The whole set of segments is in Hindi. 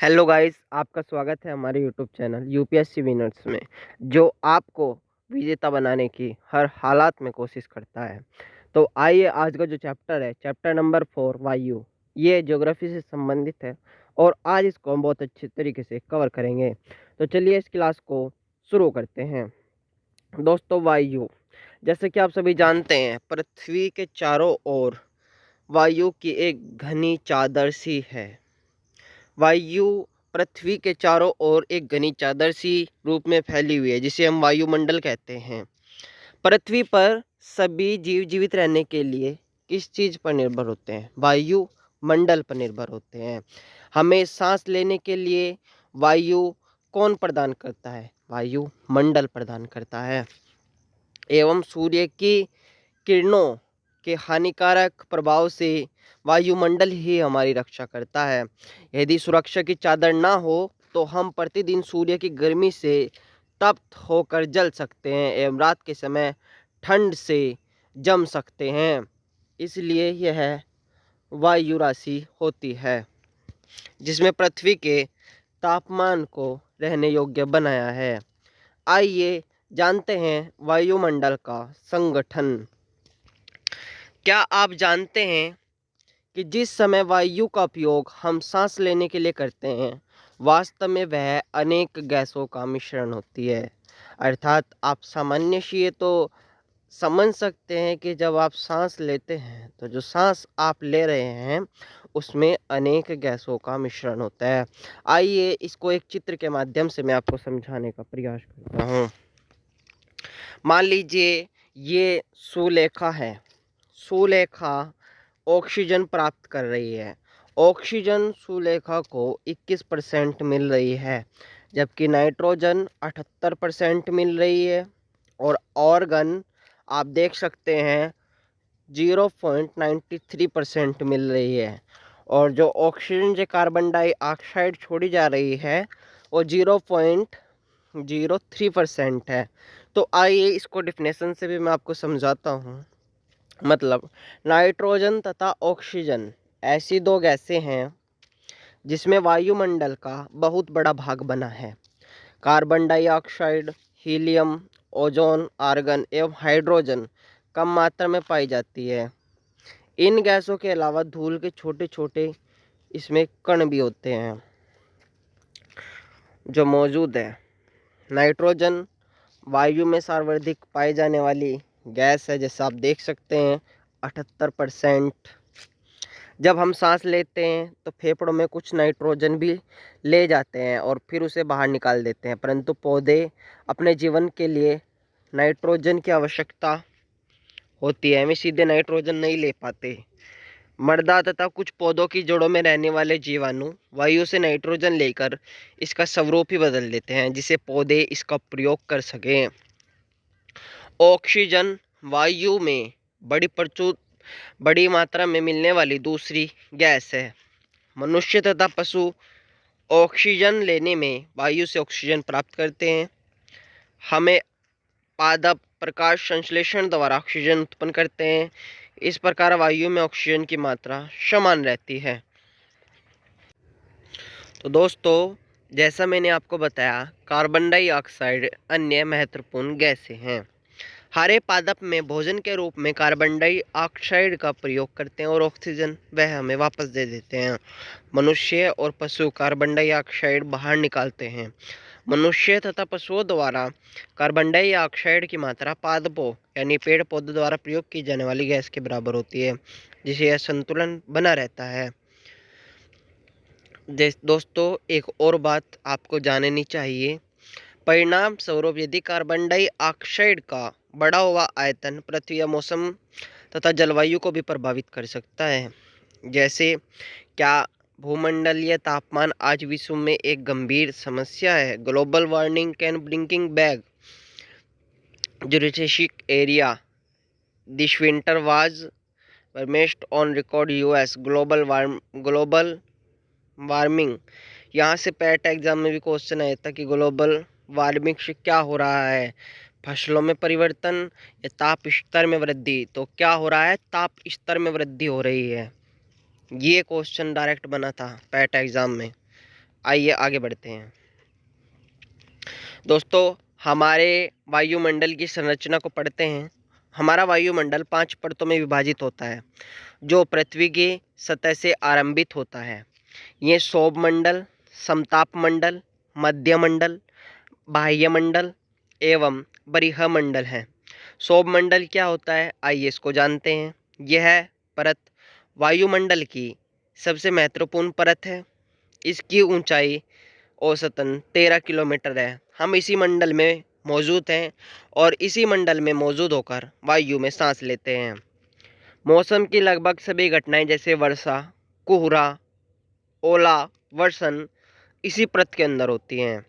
हेलो गाइस, आपका स्वागत है हमारे यूट्यूब चैनल यूपीएससी विनर्स में, जो आपको विजेता बनाने की हर हालात में कोशिश करता है। तो आइए, आज का जो चैप्टर है, चैप्टर नंबर 4 वायु, ये ज्योग्राफी से संबंधित है और आज इसको हम बहुत अच्छे तरीके से कवर करेंगे। तो चलिए इस क्लास को शुरू करते हैं। दोस्तों, वायु, जैसे कि आप सभी जानते हैं, पृथ्वी के चारों ओर वायु की एक घनी चादर सी है। वायु पृथ्वी के चारों ओर एक घनी चादर सी रूप में फैली हुई है, जिसे हम वायुमंडल कहते हैं। पृथ्वी पर सभी जीव जीवित रहने के लिए किस चीज़ पर निर्भर होते हैं? वायुमंडल पर निर्भर होते हैं। हमें सांस लेने के लिए वायु कौन प्रदान करता है? वायुमंडल प्रदान करता है। एवं सूर्य की किरणों के हानिकारक प्रभाव से वायुमंडल ही हमारी रक्षा करता है। यदि सुरक्षा की चादर ना हो तो हम प्रतिदिन सूर्य की गर्मी से तप्त होकर जल सकते हैं एवं रात के समय ठंड से जम सकते हैं। इसलिए यह वायु राशि होती है जिसमें पृथ्वी के तापमान को रहने योग्य बनाया है। आइए जानते हैं वायुमंडल का संगठन। क्या आप जानते हैं कि जिस समय वायु का उपयोग हम सांस लेने के लिए करते हैं, वास्तव में वह अनेक गैसों का मिश्रण होती है। अर्थात आप सामान्य से ये तो समझ सकते हैं कि जब आप सांस लेते हैं तो जो सांस आप ले रहे हैं उसमें अनेक गैसों का मिश्रण होता है। आइए इसको एक चित्र के माध्यम से मैं आपको समझाने का प्रयास करता हूँ। मान लीजिए ये सुलेखा है। सुलेखा ऑक्सीजन प्राप्त कर रही है। ऑक्सीजन सुलेखा को 21% मिल रही है, जबकि नाइट्रोजन 78% मिल रही है और ऑर्गन आप देख सकते हैं 0.93% मिल रही है। और जो ऑक्सीजन से कार्बन डाइऑक्साइड छोड़ी जा रही है वो 0.03% है। तो आइए इसको डिफिनेशन से भी मैं आपको समझाता हूँ। मतलब नाइट्रोजन तथा ऑक्सीजन ऐसी दो गैसें हैं जिसमें वायुमंडल का बहुत बड़ा भाग बना है। Carbon dioxide, helium, ozone, argon एवं हाइड्रोजन कम मात्रा में पाई जाती है। इन गैसों के अलावा धूल के छोटे छोटे इसमें कण भी होते हैं जो मौजूद है। नाइट्रोजन वायु में सर्वाधिक पाई जाने वाली गैस है, जैसा आप देख सकते हैं 78%। जब हम सांस लेते हैं तो फेफड़ों में कुछ नाइट्रोजन भी ले जाते हैं और फिर उसे बाहर निकाल देते हैं, परंतु पौधे अपने जीवन के लिए नाइट्रोजन की आवश्यकता होती है, हमें सीधे नाइट्रोजन नहीं ले पाते। मृदा तथा कुछ पौधों की जड़ों में रहने वाले जीवाणु वायु से नाइट्रोजन लेकर इसका स्वरूप ही बदल देते हैं, जिससे पौधे इसका प्रयोग कर सकें। ऑक्सीजन वायु में बड़ी मात्रा में मिलने वाली दूसरी गैस है। मनुष्य तथा पशु ऑक्सीजन लेने में वायु से ऑक्सीजन प्राप्त करते हैं। हमें पादप प्रकाश संश्लेषण द्वारा ऑक्सीजन उत्पन्न करते हैं। इस प्रकार वायु में ऑक्सीजन की मात्रा समान रहती है। तो दोस्तों, जैसा मैंने आपको बताया, कार्बन डाइऑक्साइड अन्य महत्वपूर्ण गैसें हैं। हरे पादप में भोजन के रूप में कार्बन डाइऑक्साइड का प्रयोग करते हैं और ऑक्सीजन वह हमें वापस दे देते हैं। मनुष्य और पशु कार्बन डाइऑक्साइड बाहर निकालते हैं। मनुष्य तथा पशुओं द्वारा कार्बन डाइऑक्साइड की मात्रा पादपों यानी पेड़ पौधों द्वारा प्रयोग की जाने वाली गैस के बराबर होती है, जिससे यह संतुलन बना रहता है। दोस्तों, एक और बात आपको जाननी चाहिए। परिणाम स्वरूप यदि कार्बन डाइऑक्साइड का बढ़ा हुआ आयतन पृथ्वी या मौसम तथा जलवायु को भी प्रभावित कर सकता है। जैसे क्या भूमंडलीय तापमान आज विश्व में एक गंभीर समस्या है। Global warming can bringing back Jurassic era this winter was warmest on record US global warming. यहाँ से पैट एग्जाम में भी क्वेश्चन आया था कि ग्लोबल वार्मिंग से क्या हो रहा है, फसलों में परिवर्तन या ताप स्तर में वृद्धि। तो क्या हो रहा है? ताप स्तर में वृद्धि हो रही है। ये क्वेश्चन डायरेक्ट बना था पैट एग्जाम में। आइए आगे बढ़ते हैं। दोस्तों, हमारे वायुमंडल की संरचना को पढ़ते हैं। हमारा वायुमंडल 5 परतों में विभाजित होता है, जो पृथ्वी की सतह से आरंभित होता है। ये सौरमंडल, समतापमंडल, मध्यमंडल, बाह्यमंडल एवं बरिहमंडल हैं। सौरमंडल क्या होता है, आइए इसको जानते हैं। यह परत वायुमंडल की सबसे महत्वपूर्ण परत है। इसकी ऊंचाई औसतन 13 किलोमीटर है। हम इसी मंडल में मौजूद हैं और इसी मंडल में मौजूद होकर वायु में सांस लेते हैं। मौसम की लगभग सभी घटनाएं जैसे वर्षा, कोहरा, ओला वर्षण इसी परत के अंदर होती हैं।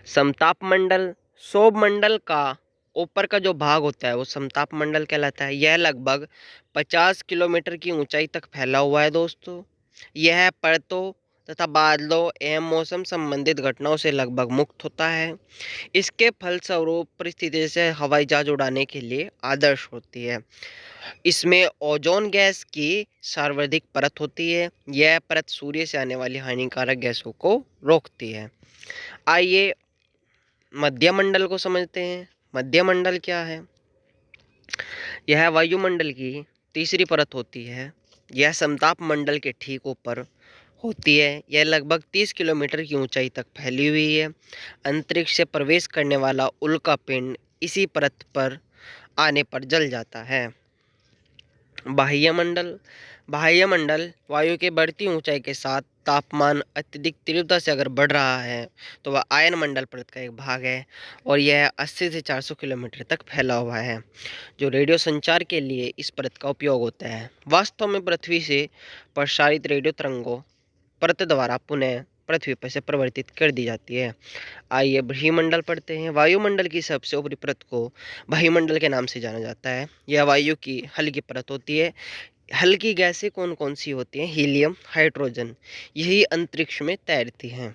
समताप मंडल, सौरमंडल का ऊपर का जो भाग होता है वो समताप मंडल कहलाता है। यह लगभग 50 किलोमीटर की ऊंचाई तक फैला हुआ है। दोस्तों, यह परतों तथा बादलों एवं मौसम संबंधित घटनाओं से लगभग मुक्त होता है। इसके फलस्वरूप परिस्थिति से हवाई जहाज उड़ाने के लिए आदर्श होती है। इसमें ओजोन गैस की सर्वाधिक परत होती है। यह परत सूर्य से आने वाली हानिकारक गैसों को रोकती है। आइए मध्यमंडल को समझते हैं। मध्यमंडल क्या है? यह वायुमंडल की तीसरी परत होती है। यह समताप मंडल के ठीक ऊपर होती है। यह लगभग 30 किलोमीटर की ऊंचाई तक फैली हुई है। अंतरिक्ष से प्रवेश करने वाला उल्का पिंड इसी परत पर आने पर जल जाता है। बाह्यमंडल, बाह्यमंडल वायु के बढ़ती ऊंचाई के साथ तापमान अत्यधिक तीव्रता से अगर बढ़ रहा है तो वह आयन मंडल परत का एक भाग है और यह 80 से 400 किलोमीटर तक फैला हुआ है, जो रेडियो संचार के लिए इस परत का उपयोग होता है। वास्तव में पृथ्वी से प्रसारित रेडियो तरंगों परत द्वारा पुनः पृथ्वी पर से परिवर्तित कर दी जाती है। आइए बहिमंडल पढ़ते हैं। वायुमंडल की सबसे ऊपरी परत को बहिमंडल के नाम से जाना जाता है। यह वायु की हल्की परत होती है। हल्की गैसें कौन कौन सी होती हैं? हीलियम, हाइड्रोजन, यही अंतरिक्ष में तैरती हैं।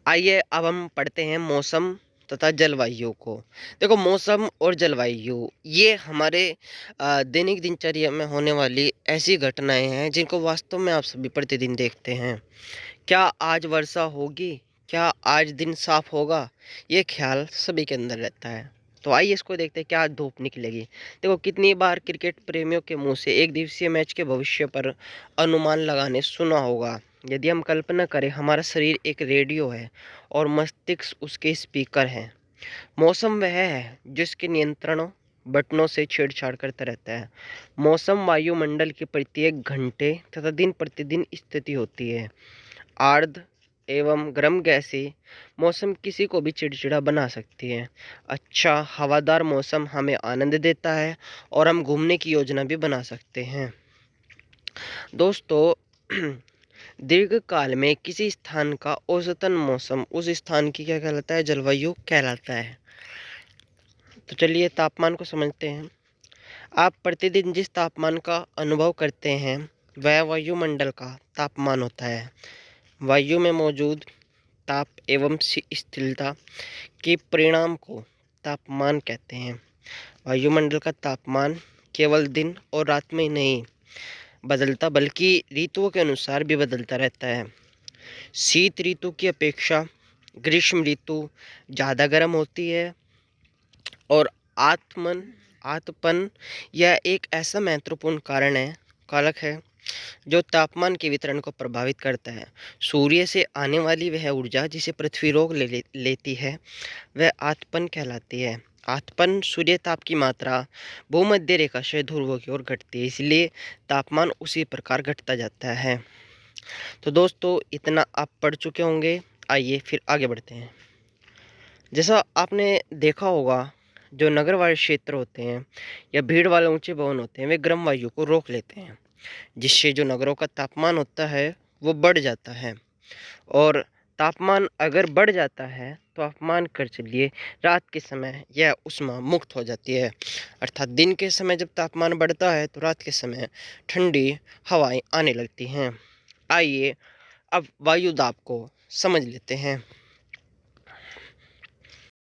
आइए अब हम पढ़ते हैं मौसम तथा जलवायु को। देखो, मौसम और जलवायु ये हमारे दैनिक दिनचर्या में होने वाली ऐसी घटनाएं हैं जिनको वास्तव में आप सभी प्रतिदिन देखते हैं। क्या आज वर्षा होगी? क्या आज दिन साफ होगा? ये ख्याल सभी के अंदर रहता है। तो आइए इसको देखते हैं, क्या आज धूप निकलेगी। देखो, कितनी बार क्रिकेट प्रेमियों के मुंह से एक दिवसीय मैच के भविष्य पर अनुमान लगाने सुना होगा। यदि हम कल्पना करें, हमारा शरीर एक रेडियो है और मस्तिष्क उसके स्पीकर हैं। मौसम वह है जिसके नियंत्रणों बटनों से छेड़छाड़ करता रहता है। मौसम वायुमंडल की प्रत्येक घंटे तथा दिन प्रतिदिन स्थिति होती है। आर्द्र एवं गर्म गैसें मौसम किसी को भी चिड़चिड़ा बना सकती है। अच्छा हवादार मौसम हमें आनंद देता है और हम घूमने की योजना भी बना सकते हैं। दोस्तों, दीर्घकाल में किसी स्थान का औसतन मौसम उस स्थान की क्या कहलाता है? जलवायु कहलाता है। तो चलिए तापमान को समझते हैं। आप प्रतिदिन जिस तापमान का अनुभव करते हैं वह वायुमंडल का तापमान होता है। वायु में मौजूद ताप एवं स्थिरता के परिणाम को तापमान कहते हैं। वायुमंडल का तापमान केवल दिन और रात में नहीं बदलता बल्कि ऋतुओं के अनुसार भी बदलता रहता है। शीत ऋतु की अपेक्षा ग्रीष्म ऋतु ज़्यादा गर्म होती है और आतपन यह एक ऐसा महत्वपूर्ण कारक है जो तापमान के वितरण को प्रभावित करता है। सूर्य से आने वाली वह ऊर्जा जिसे पृथ्वी रोक लेती है वह आतपन कहलाती है। आतपन सूर्य ताप की मात्रा भूमध्य रेखा से ध्रुवों की ओर घटती है, इसलिए तापमान उसी प्रकार घटता जाता है। तो दोस्तों, इतना आप पढ़ चुके होंगे। आइए फिर आगे बढ़ते हैं। जैसा आपने देखा होगा, जो नगर वाले क्षेत्र होते हैं या भीड़ वाले ऊंचे भवन होते हैं वे गर्म वायु को रोक लेते हैं, जिससे जो नगरों का तापमान होता है वो बढ़ जाता है। और तापमान अगर बढ़ जाता है तो आप मान कर चलिए रात के समय यह उष्मा मुक्त हो जाती है। अर्थात दिन के समय जब तापमान बढ़ता है तो रात के समय ठंडी हवाएं आने लगती हैं। आइए अब वायु दाब को समझ लेते हैं।